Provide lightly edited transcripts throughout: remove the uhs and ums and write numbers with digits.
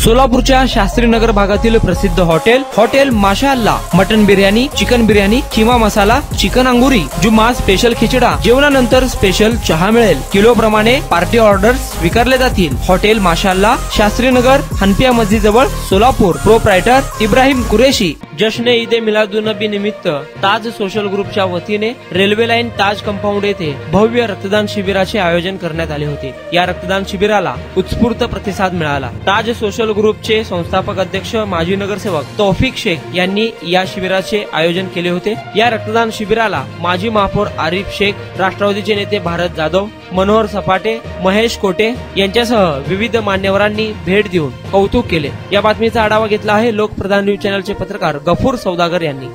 सोलापूरच्या शास्त्रीनगर भागातील प्रसिद्ध hotel Mashallah mutton biryani, chicken biryani, keema masala, chicken अंगुरी, जुम्मा स्पेशल खिचडा, जेवणानंतर स्पेशल चहा मिळेल। किलो प्रमाणे पार्टी ऑर्डर्स स्वीकारले जातील। हॉटेल माशाअल्ला, शास्त्रीनगर, हनपिया मस्जिद जवळ, सोलापूर। प्रोप्रायटर इब्राहिम कुरेशी। जश्न ईद ए मिलादुन्नबी निमित्त ताज सोशल ग्रुपच्या वतीने रेल्वे लाईन ताज कंपाऊंड येथे भव्य रक्तदान शिबिराचे आयोजन करण्यात आले होते। या रक्तदान शिबिराला उत्स्फूर्त प्रतिसाद मिळाला। ताज सोशल ग्रुपचे संस्थापक अध्यक्ष माजी नगरसेवक तौफिक शेख यांनी या शिबिराचे आयोजन केले होते। या रक्तदान शिबिराला माजी महापौर आरिफ शेख, राष्ट्रवादीचे नेते भारत जाधव, मनोहर सपाटे, महेश कोटे यांच्यासह विविध मान्यवरांनी भेट देऊन कौतुक केले। या बातमीचा आढावा घेतला आहे लोकप्रधान न्यूज चॅनलचे पत्रकार गफूर सौदागर यांनी।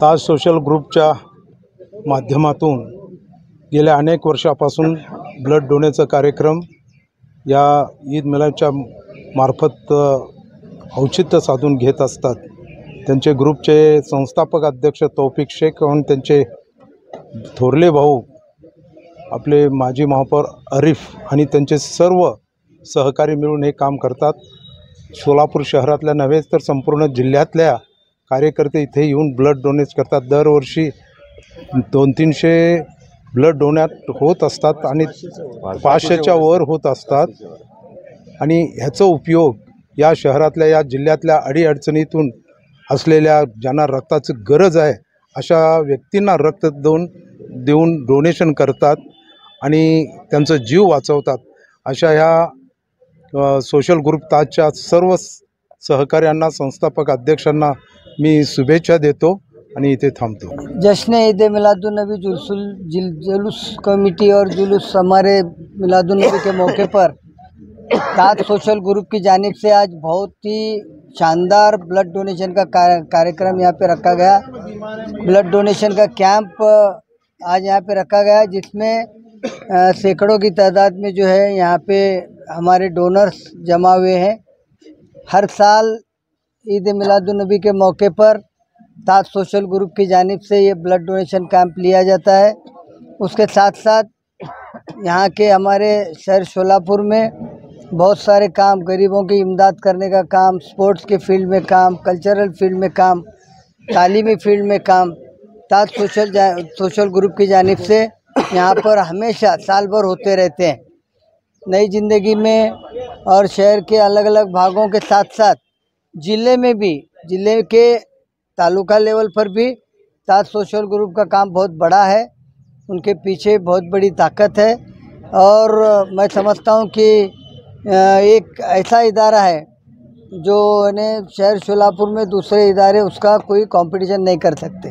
ताज सोशल ग्रुपच्या माध्यमातून गेल्या अनेक वर्षापासून ब्लड डोनेटचा कार्यक्रम या ईद मिलादच्या मार्फत औचित्य साधून घेत असतात। त्यांचे ग्रुपचे संस्थापक अध्यक्ष तौफिक शेख आणि त्यांचे थोरले भाऊ आपले माजी महापौर आरिफ आणि त्यांचे सर्व सहकारी मिळून हे काम करतात। सोलापूर शहरातल्या नव्हे तर संपूर्ण जिल्ह्यातल्या कार्यकर्ते इथे येऊन ब्लड डोनेट करतात। दरवर्षी 200-300 ब्लड डोनेट होत असतात आणि 500च्या वर होत असतात आणि ह्याचा उपयोग या शहरातल्या या जिल्ह्यातल्या अडीअडचणीतून असलेल्या ज्यांना रक्ताची गरज आहे अशा व्यक्तींना रक्त देऊन डोनेशन करतात आणि त्यांचा जीव वाचवतात। अशा ह्या सोशल ग्रुप ताजच्या सर्व सहकार्यांना संस्थापक अध्यक्षांना मी शुभेच्छा देतो आणि इथे थांबतो। जश्न ईद मिलादुन्नबी जुलूस कमेटी और जुलूस हमारे मिलादुन्नबी के मौके पर ताज सोशल ग्रुप की जानिब से आज बहुत ही शानदार ब्लड डोनेशन का कार्यक्रम यहाँ पे रखा गया। ब्लड डोनेशन का कैंप आज यहाँ पे रखा गया, जिसमें सैकड़ों की तादाद में जो है यहाँ पे हमारे डोनर्स जमा हुए हैं। हर साल ईद मिलादुन्नबी के मौके पर ताज सोशल ग्रुप की जानिब से ये ब्लड डोनेशन कैंप लिया जाता है। उसके साथ साथ यहाँ के हमारे शहर शोलापुर में बहुत सारे काम, गरीबों की इमदाद करने का काम, स्पोर्ट्स के फील्ड में काम, कल्चरल फील्ड में काम, तालीमी फील्ड में काम ताज सोशल ग्रुप की जानिब से यहाँ पर हमेशा साल भर होते रहते हैं। नई ज़िंदगी में और शहर के अलग अलग भागों के साथ साथ ज़िले में भी, ज़िले के तालुका लेवल पर भी ताज सोशल ग्रुप का काम बहुत बड़ा है। उनके पीछे बहुत बड़ी ताकत है और मैं समझता हूँ कि एक ऐसा इदारा है जो शहर शोलापुर में दूसरे इदारे उसका कोई कंपटीशन नहीं कर सकते।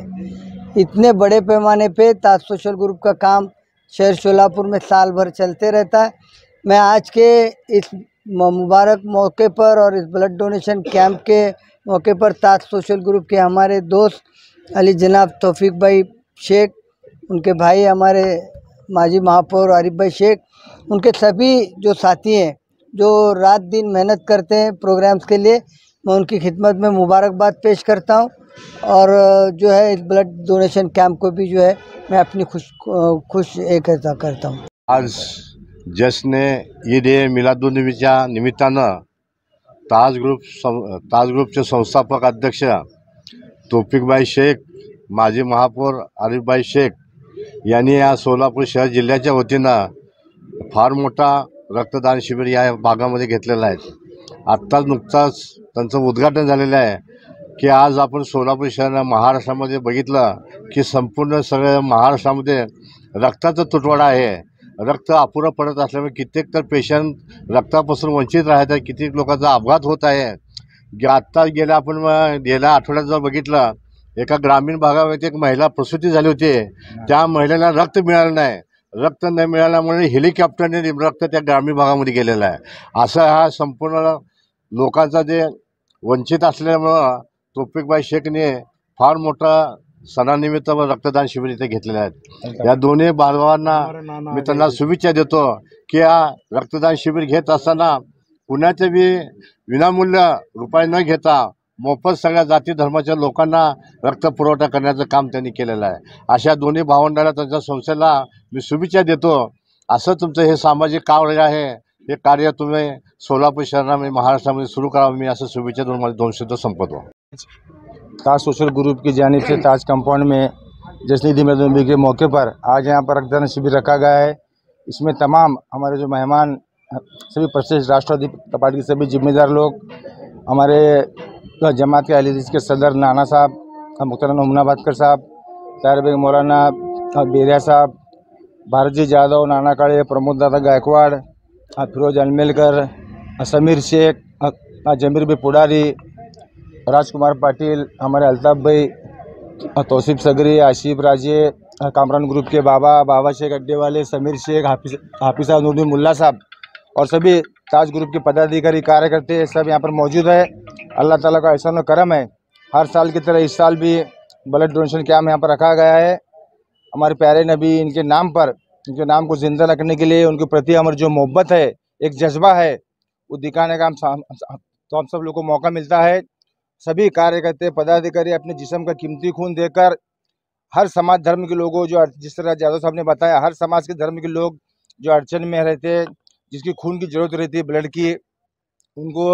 इतने बड़े पैमाने पे ताज सोशल ग्रुप का काम शहर शोलापुर में साल भर चलते रहता है। मैं आज के इस मुबारक मौके पर और इस ब्लड डोनेशन कैंप के मौके पर ताज सोशल ग्रुप के हमारे दोस्त अली जनाब तौफीक भाई शेख, उनके भाई हमारे माजी महापौर आरिफ भाई शेख, उनके सभी जो साथी हैं जो रात दिन मेहनत करते हैं प्रोग्राम्स के लिए, मैं उनकी खिदमत में मुबारकबाद पेश करता हूं। और जो है इस ब्लड डोनेशन कैंप को भी जो है मैं अपनी खुश एकता करता हूं। आज जश्न ईद मिलादुन्नबीच्या निमित्तानं ताज ग्रुपचे संस्थापक अध्यक्ष तौफिकभाई शेख, माजी महापौर आरिफभाई शेख यांनी या सोलापूर शहर जिल्ह्याच्या वतीनं फार मोठा रक्तदान शिबिर या भागामध्ये घेतलेलं आहे। आत्ताच नुकताच त्यांचं उद्घाटन झालेलं आहे की आज आपण सोलापूर शहर महाराष्ट्रामध्ये बघितलं की संपूर्ण सगळ्या महाराष्ट्रामध्ये रक्ताचा तुटवडा आहे। रक्त अपुरं पडत असल्यामुळे कित्येक तर पेशंट रक्तापासून वंचित राहत आहे, कित्येक लोकांचा अपघात होत आहे। आत्ता गेल्या आठवड्यात जर बघितलं, एका ग्रामीण भागामध्ये एक महिला प्रसूती झाली होती, त्या महिलेला रक्त मिळालं नाही। रक्त न मिळाल्यामुळे हेलिकॉप्टरने रक्त त्या ग्रामीण भागामध्ये गेलेलं आहे। असा हा संपूर्ण लोकांचा जे वंचित असल्यामुळं तौफिकभाई शेखने फार मोठा सणानिमित्त रक्तदान शिबिर इथे घेतलेले आहेत। या दोन्ही बांधवांना मी त्यांना शुभेच्छा देतो की या रक्तदान शिबिर घेत असताना कुणाचे बी विनामूल्य रुपये न घेता मोफत सगळ्या जाती धर्माच्या लोकांना रक्त पुरवठा करण्याचं काम त्यांनी केलेलं आहे। अशा दोन्ही भावंडांना त्यांच्या संस्थेला मी शुभेच्छा देतो। असं तुमचं हे सामाजिक कार्य आहे, हे कार्य तुम्ही सोलापूर शहरामध्ये महाराष्ट्रामध्ये सुरू करावं, मी असं शुभेच्छा देऊन माझे 2 शब्द संपवतो। ताज सोशल ग्रुप की जानिब से ताज कंपाउंड में जश्न ईद मिलादुन्नबी के मौके पर आज यहाँ पर रक्तदान शिविर रखा गया है। इसमें तमाम हमारे जो मेहमान, सभी प्रतिष्ठित राष्ट्रवादी पार्टी के सभी जिम्मेदार लोग, हमारे जमात के अहले हदीस के सदर नाना साहब, मुख्तार मुनाबादकर साहब, ताहिर बेग मौलाना बेरिया साहब, भारतजी जाधव, नाना काळे, प्रमोद दादा गायकवाड़, फिरोज अलमेलकर, समीर शेख, जमीर बे पुडारी, राजकुमार पाटिल, हमारे अल्ताफ भाई, तौसीफ सगरी, आशिफ राजे, कामरान ग्रुप के बाबा शेख अड्डे वाले, समीर शेख, हाफिज नूरुद्दीन मुल्ला साहब और सभी ताज ग्रुप के पदाधिकारी कार्यकर्ते सब यहाँ पर मौजूद है। अल्लाह ताला का एहसान और करम है, हर साल की तरह इस साल भी ब्लड डोनेशन कैंप यहाँ पर रखा गया है। हमारे प्यारे नबी इनके नाम पर, इनके नाम को जिंदा रखने के लिए, उनके प्रति हमारी जो मोहब्बत है, एक जज्बा है, वो दिखाने का हम सब लोग को मौका मिलता है। सभी कार्यकर्ता पदाधिकारी अपने जिस्म का कीमती खून देकर हर समाज धर्म के लोगों, जो जिस तरह यादव साहब ने बताया, हर समाज के धर्म के लोग जो अड़चन में रहते हैं, जिसकी खून की जरूरत रहती है, ब्लड की, उनको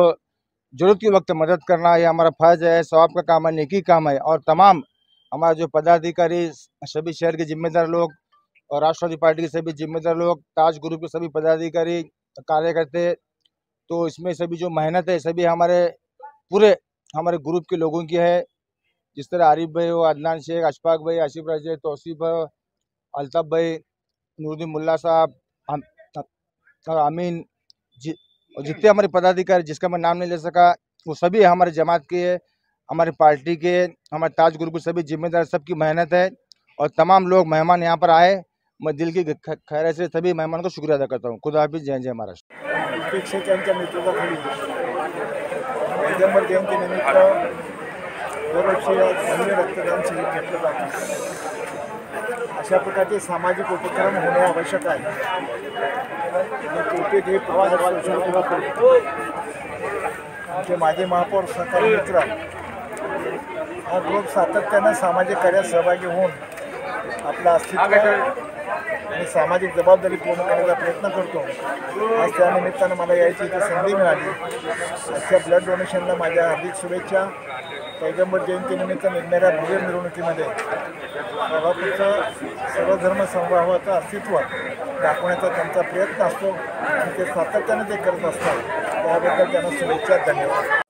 जरूरत के वक्त मदद करना ये हमारा फर्ज है, सवाब का काम है, नेकी काम है। और तमाम हमारे जो पदाधिकारी, सभी शहर के जिम्मेदार लोग और राष्ट्रवादी पार्टी के सभी जिम्मेदार लोग, ताज ग्रुप के सभी पदाधिकारी कार्यकर्ता, तो इसमें सभी जो मेहनत है सभी पूरे हमारे ग्रुप के लोगों की है। जिस तरह आरिफ भाई हो, अदनान शेख, अशफाक भाई, आसिफ राजे, तौसीफ, अल्ताफ भाई, नूरुद्दीन मुल्ला साहब और अमीन और जितने हमारे पदाधिकारी जिसका मैं नाम नहीं ले सका, वो सभी हमारे जमात के, हमारे पार्टी के, हमारे ताज ग्रुप के सभी जिम्मेदार, सबकी मेहनत है। और तमाम लोग मेहमान यहाँ पर आए, मैं दिल की खैर से सभी मेहमान को शुक्रिया अदा करता हूँ। खुदा हाफिज, जय जय महाराष्ट्र। शेख यांच्या नेतृत्वाखाली पैगंबर जयंतीनिमित्त दरवर्षी धन्य रक्तदान शिबिर घेतलं जातं। अशा प्रकारचे सामाजिक उपक्रम होणे आवश्यक आहे। तोपेक हे आमचे माजी महापौर सहकारी मित्र हा ग्रुप सातत्यानं सामाजिक कार्यात सहभागी होऊन आपलं अस्तित्व आणि सामाजिक जबाबदारी पूर्ण करण्याचा प्रयत्न करतो। आज त्यानिमित्तानं मला यायची इथे संधी मिळाली। आजच्या ब्लड डोनेशनला माझ्या हार्दिक शुभेच्छा। पैगंबर जयंतीनिमित्त निघणाऱ्या भव्य मिरवणुकीमध्ये सोलापूरचं सर्वधर्म समभावाचं अस्तित्व दाखवण्याचा त्यांचा प्रयत्न असतो आणि ते सातत्याने ते करत असतात। त्याबद्दल त्यांना शुभेच्छा, धन्यवाद।